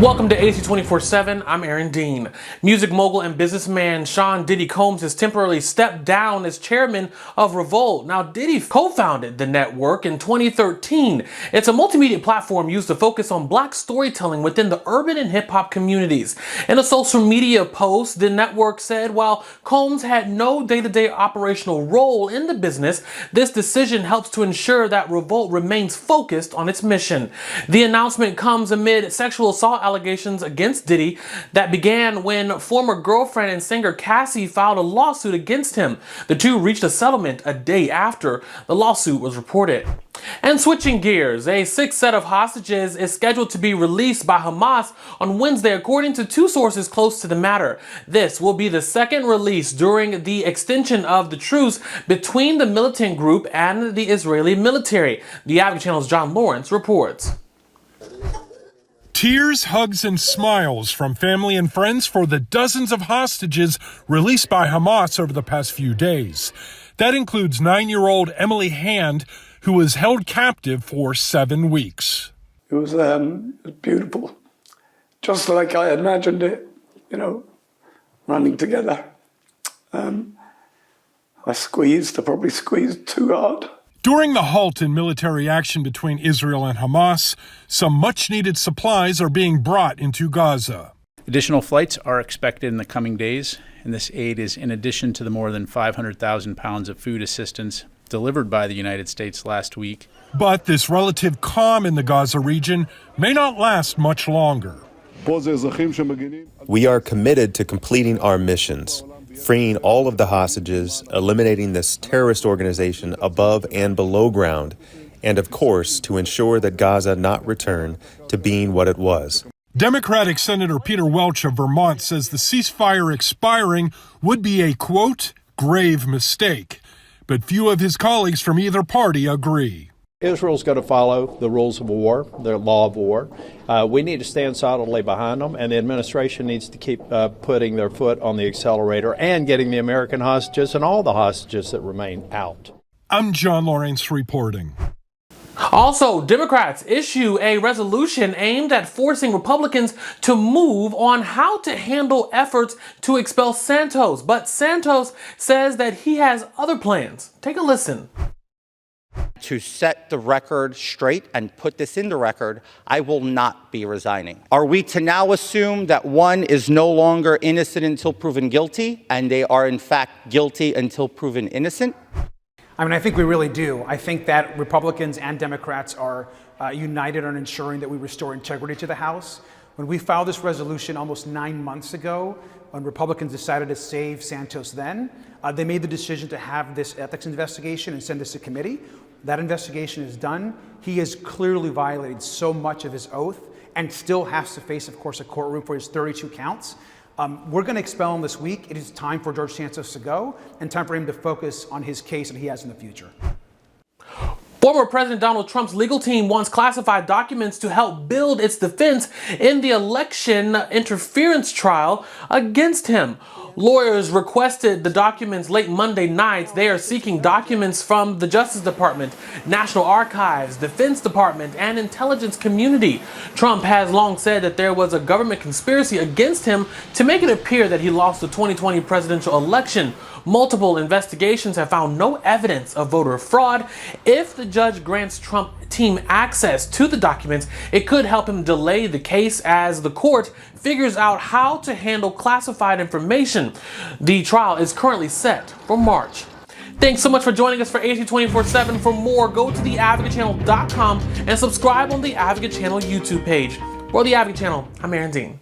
Welcome to AC 24/7. I'm Aaron Dean. Music mogul and businessman Sean Diddy Combs has temporarily stepped down as chairman of Revolt. Now, Diddy co-founded the network in 2013. It's a multimedia platform used to focus on black storytelling within the urban and hip-hop communities. In a social media post, the network said while Combs had no day-to-day operational role in the business, this decision helps to ensure that Revolt remains focused on its mission. The announcement comes amid sexual assault allegations against Diddy that began when former girlfriend and singer Cassie filed a lawsuit against him. The two reached a settlement a day after the lawsuit was reported. And switching gears, a sixth set of hostages is scheduled to be released by Hamas on Wednesday, according to two sources close to the matter. This will be the second release during the extension of the truce between the militant group and the Israeli military. The Advocate Channel's John Lawrence reports. Tears, hugs, and smiles from family and friends for the dozens of hostages released by Hamas over the past few days. That includes 9-year-old Emily Hand, who was held captive for 7 weeks. It was beautiful, just like I imagined it, running together. I probably squeezed too hard. During the halt in military action between Israel and Hamas, some much-needed supplies are being brought into Gaza. Additional flights are expected in the coming days, and this aid is in addition to the more than 500,000 pounds of food assistance delivered by the United States last week. But this relative calm in the Gaza region may not last much longer. We are committed to completing our missions, freeing all of the hostages, eliminating this terrorist organization above and below ground, and of course, to ensure that Gaza not return to being what it was. Democratic Senator Peter Welch of Vermont says the ceasefire expiring would be a, quote, grave mistake. But few of his colleagues from either party agree. Israel's going to follow the rules of war, the law of war. We need to stand solidly behind them, and the administration needs to keep putting their foot on the accelerator and getting the American hostages and all the hostages that remain out. I'm John Lawrence reporting. Also, Democrats issue a resolution aimed at forcing Republicans to move on how to handle efforts to expel Santos. But Santos says that he has other plans. Take a listen. To set the record straight and put this in the record, I will not be resigning. Are we to now assume that one is no longer innocent until proven guilty, and they are in fact guilty until proven innocent? I think we really do. I think that Republicans and Democrats are united on ensuring that we restore integrity to the House. When we filed this resolution almost 9 months ago, when Republicans decided to save Santos they made the decision to have this ethics investigation and send this to committee. That investigation is done. He has clearly violated so much of his oath and still has to face, of course, a courtroom for his 32 counts. We're going to expel him this week. It is time for George Santos to go and time for him to focus on his case that he has in the future. Former President Donald Trump's legal team wants classified documents to help build its defense in the election interference trial against him. Lawyers requested the documents late Monday night. They are seeking documents from the Justice Department, National Archives, Defense Department, and intelligence community. Trump has long said that there was a government conspiracy against him to make it appear that he lost the 2020 presidential election. Multiple investigations have found no evidence of voter fraud. If the judge grants Trump team access to the documents, it could help him delay the case as the court figures out how to handle classified information. The trial is currently set for March. Thanks so much for joining us for AC 24/7. For more, go to theadvocatechannel.com and subscribe on the Advocate Channel YouTube page. For the Advocate Channel, I'm Aaron Dean.